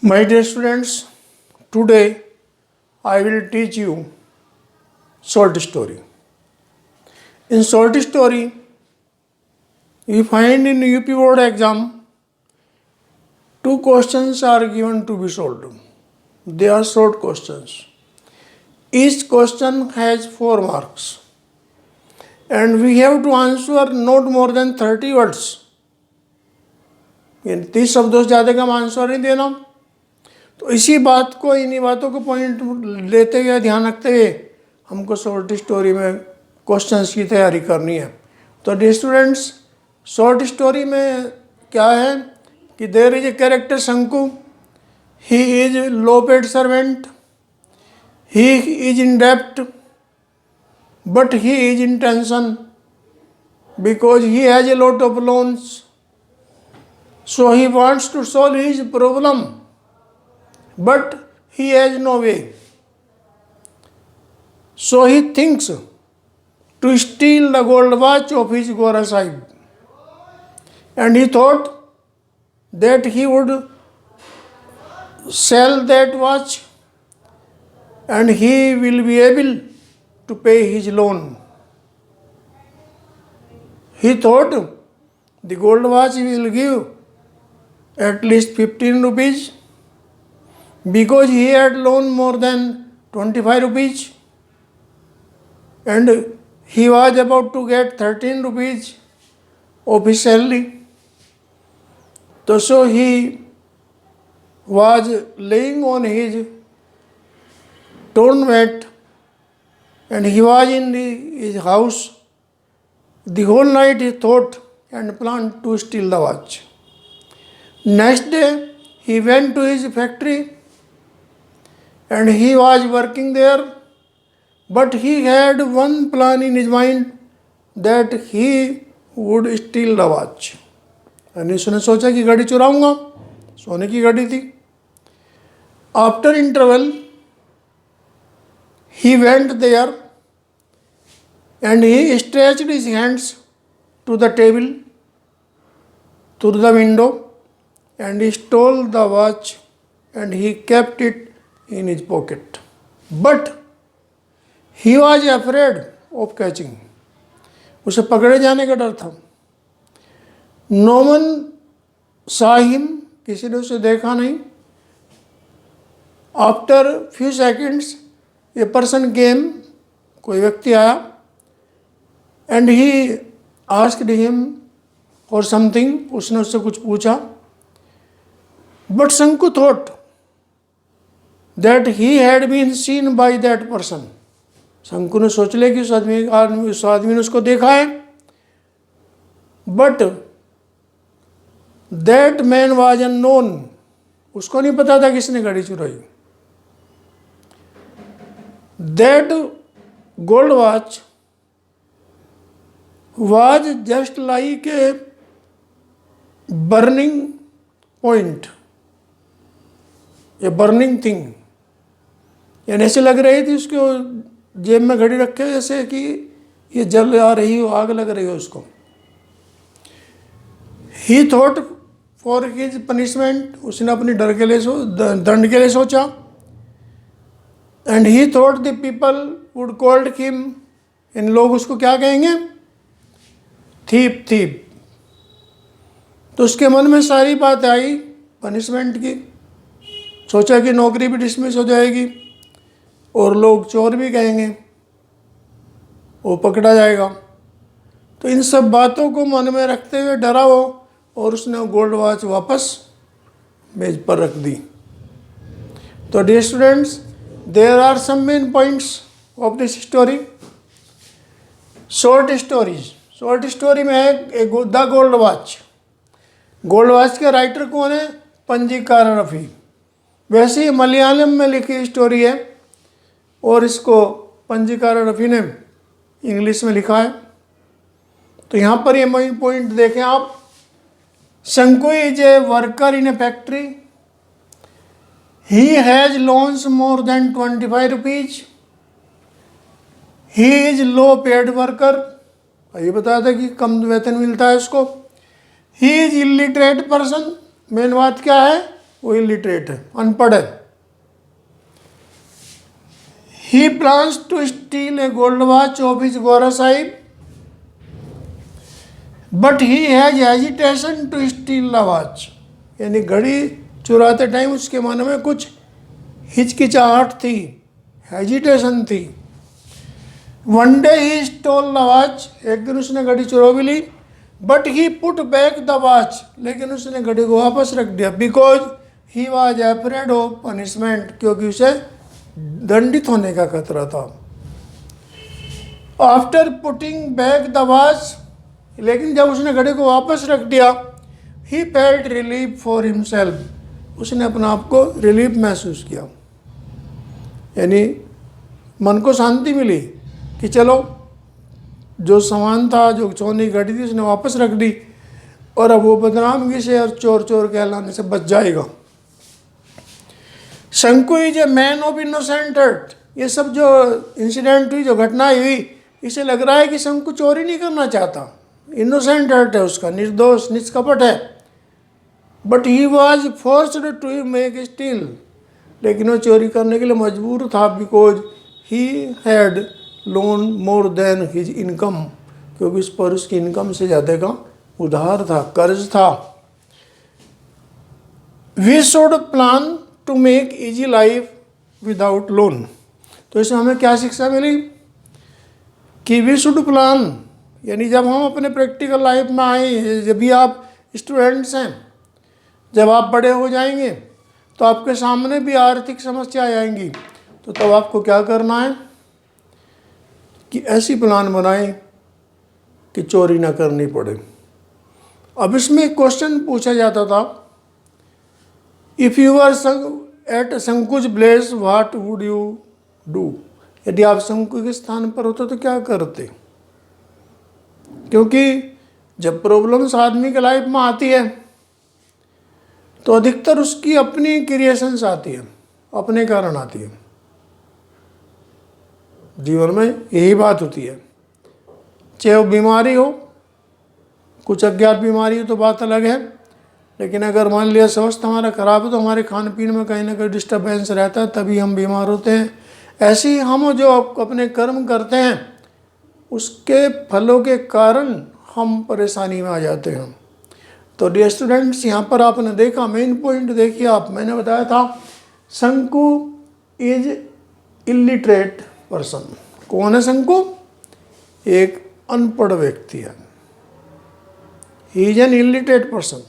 My dear students, today I will teach you short story. In short story, you find in UP board exam, two questions are given to be solved. They are short questions. Each question has 4 marks. And we have to answer not more than 30 words. 30 शब्दों से ज़्यादा का answer नहीं देना. तो इसी बात को, इन्हीं बातों को पॉइंट लेते हुए, ध्यान रखते हुए हमको शॉर्ट स्टोरी में क्वेश्चंस की तैयारी करनी है. तो डियर स्टूडेंट्स, शॉर्ट स्टोरी में क्या है कि there is a character Shanku. He is low paid servant. He is in डेप्ट, but he is in tension because he has a lot of loans. So he wants to solve his problem, but he has no way. So he thinks to steal the gold watch of his Gora Sahib. And he thought that he would sell that watch and he will be able to pay his loan. He thought the gold watch will give at least 15 rupees. Because he had loaned more than 25 rupees and he was about to get 13 rupees of his salary. So he was laying on his torn mat and he was in his house. The whole night he thought and planned to steal the watch. Next day he went to his factory and he was working there, but he had one plan in his mind that he would steal the watch. And उसने सोचा कि घड़ी चुराऊंगा. सोने की घड़ी थी. After interval, he went there and he stretched his hands to the table, to the window, and he stole the watch and he kept it in his pocket. But he was afraid of catching. उसे पकड़े जाने का डर था. No one saw him. किसी ने उसे देखा नहीं. After few seconds, a person came. कोई व्यक्ति आया and he asked him for something. उसने उससे कुछ पूछा. But Shanku thought that he had been seen by that person. शंकु ने सोच लिया कि उस आदमी ने उसको देखा है. But that man was unknown. उसको नहीं पता था किसने घड़ी चुराई. That gold watch was just like a burning point, a burning thing. यानी ऐसे लग रही थी उसको जेब में घड़ी रखे जैसे कि ये जल आ रही हो, आग लग रही हो उसको. He thought for his punishment. उसने अपनी दंड के लिए सोचा. And he thought the people would called him. इन लोग उसको क्या कहेंगे? Thief, thief. तो उसके मन में सारी बात आई पनिशमेंट की. सोचा कि नौकरी भी डिसमिस हो जाएगी और लोग चोर भी कहेंगे, वो पकड़ा जाएगा. तो इन सब बातों को मन में रखते हुए डरा वो, और उसने गोल्ड वॉच वापस मेज पर रख दी. तो dear students, there are some main points of this story. Short stories. Short story में है the gold watch. Gold watch के राइटर कौन है? पंजीकार रफ़ी. वैसे ही मलयालम में लिखी स्टोरी है और इसको पंजीकार रफ़ी ने इंग्लिश में लिखा है. तो यहाँ पर ये मेन पॉइंट देखें आप. Shanku is a worker in a factory. He has loans more than 25 rupees. He is low paid worker. ये बताया था कि कम वेतन मिलता है उसको. He is illiterate person. Main बात क्या है वो इलिटरेट है, अनपढ़ है। He plans to steal a gold watch of his gora sahib, but he has hesitation to steal the watch. यानी घड़ी चुराते टाइम उसके मन में कुछ हिचकिचाहट थी, हेजिटेशन थी। One day he stole the watch, एक दिन उसने घड़ी चुरा भी ली, but he put back the watch, लेकिन उसने घड़ी को वापस रख दिया, because he was afraid of punishment, क्योंकि उसे दंडित होने का खतरा था। After putting back the watch, लेकिन जब उसने घड़ी को वापस रख दिया, he felt relief for himself, उसने अपने आप को रिलीफ महसूस किया, यानी मन को शांति मिली कि चलो जो सामान था, जो सोने की घड़ी थी, उसने वापस रख दी और अब वो बदनामगी से और चोर चोर कहलाने से बच जाएगा। Shanku is a man of innocent heart, ये सब जो इंसिडेंट हुई, जो घटनाएं हुई, इसे लग रहा है कि शंकु चोरी नहीं करना चाहता, इनोसेंट हर्ट है उसका, निर्दोष निष्कपट है। But he was forced to make steal, लेकिन वो चोरी करने के लिए मजबूर था, because he had loan more than his income, क्योंकि उस पर उसकी इनकम से ज़्यादा का उधार था, कर्ज था। We should plan to make easy life without loan, तो इसमें हमें क्या शिक्षा मिली कि वी शुड प्लान, यानी जब हम अपने प्रैक्टिकल लाइफ में आए, जब भी आप स्टूडेंट्स हैं, जब आप बड़े हो जाएंगे तो आपके सामने भी आर्थिक समस्याएं आएंगी, तो तब आपको क्या करना है कि ऐसी प्लान बनाएं कि चोरी ना करनी पड़े। अब इसमें एक क्वेश्चन पूछा जाता था, if you are at Shanku's place what would you do, यदि आप शंकु के स्थान पर होते तो क्या करते। क्योंकि जब प्रॉब्लम्स आदमी के लाइफ में आती है तो अधिकतर उसकी अपनी क्रिएशंस आती है, अपने कारण आती है। जीवन में यही बात होती है, चाहे वो बीमारी हो, कुछ अज्ञात बीमारी हो तो बात अलग है, लेकिन अगर मान लिया स्वास्थ्य हमारा खराब है तो हमारे खान पीन में कहीं ना कहीं डिस्टर्बेंस रहता है, तभी हम बीमार होते हैं। ऐसे ही हम जो अपने कर्म करते हैं उसके फलों के कारण हम परेशानी में आ जाते हैं। तो डियर स्टूडेंट्स, यहाँ पर आपने देखा, मेन पॉइंट देखिए आप, मैंने बताया था शंकु इज इलिटरेट पर्सन। कौन है शंकु? एक अनपढ़ व्यक्ति है, he is an illiterate person.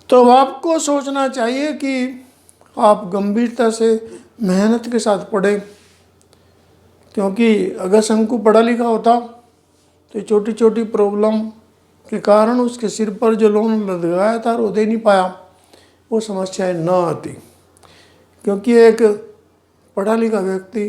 तो अब आपको सोचना चाहिए कि आप गंभीरता से मेहनत के साथ पढ़ें, क्योंकि अगर शंकु पढ़ा लिखा होता तो छोटी छोटी प्रॉब्लम के कारण उसके सिर पर जो लोन लगाया था वो दे नहीं पाया, वो समस्याएं न आती। क्योंकि एक पढ़ा लिखा व्यक्ति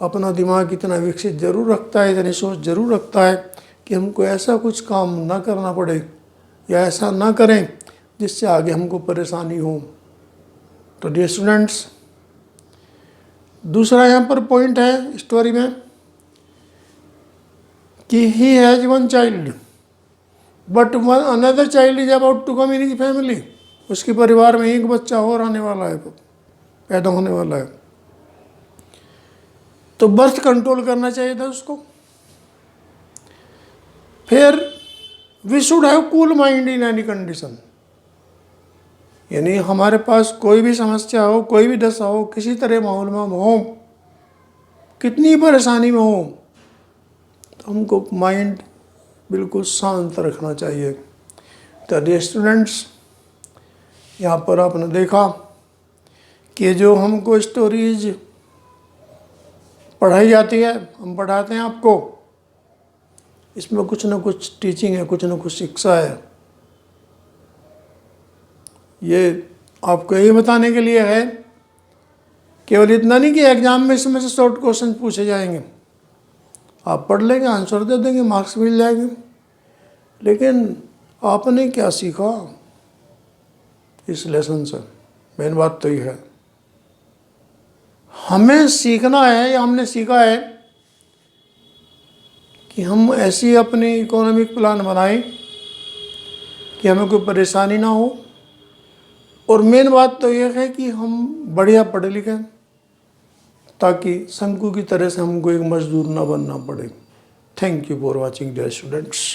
अपना दिमाग इतना विकसित जरूर रखता है, इतनी सोच जरूर रखता है कि हमको ऐसा कुछ काम ना करना पड़े या ऐसा ना करें जिससे आगे हमको परेशानी हो। तो डियर स्टूडेंट्स, दूसरा यहाँ पर पॉइंट है स्टोरी में कि he has one child but one another child is about to come in his family. उसके परिवार में एक बच्चा और आने वाला है, पैदा होने वाला है, तो बर्थ कंट्रोल करना चाहिए था उसको। फिर we should have cool mind in any condition, यानी हमारे पास कोई भी समस्या हो, कोई भी दशा हो, किसी तरह माहौल में हम हो, कितनी परेशानी में हो, तो हमको माइंड बिल्कुल शांत रखना चाहिए। तो डियर स्टूडेंट्स, यहाँ पर आपने देखा कि जो हमको स्टोरीज पढ़ाई जाती है, हम पढ़ाते हैं आपको, इसमें कुछ ना कुछ टीचिंग है, कुछ ना कुछ शिक्षा है। ये आपको ये बताने के लिए है, केवल इतना नहीं कि एग्जाम में इसमें से शॉर्ट क्वेश्चन पूछे जाएंगे, आप पढ़ लेंगे, आंसर दे देंगे, मार्क्स मिल जाएंगे, लेकिन आपने क्या सीखा इस लेसन से, मेन बात तो ये है। हमें सीखना है या हमने सीखा है कि हम ऐसी अपनी इकोनॉमिक प्लान बनाएं कि हमें कोई परेशानी ना हो, और मेन बात तो यह है कि हम बढ़िया पढ़े लिखे, ताकि शंकु की तरह से हमको एक मजदूर ना बनना पड़े। Thank you for watching dear students.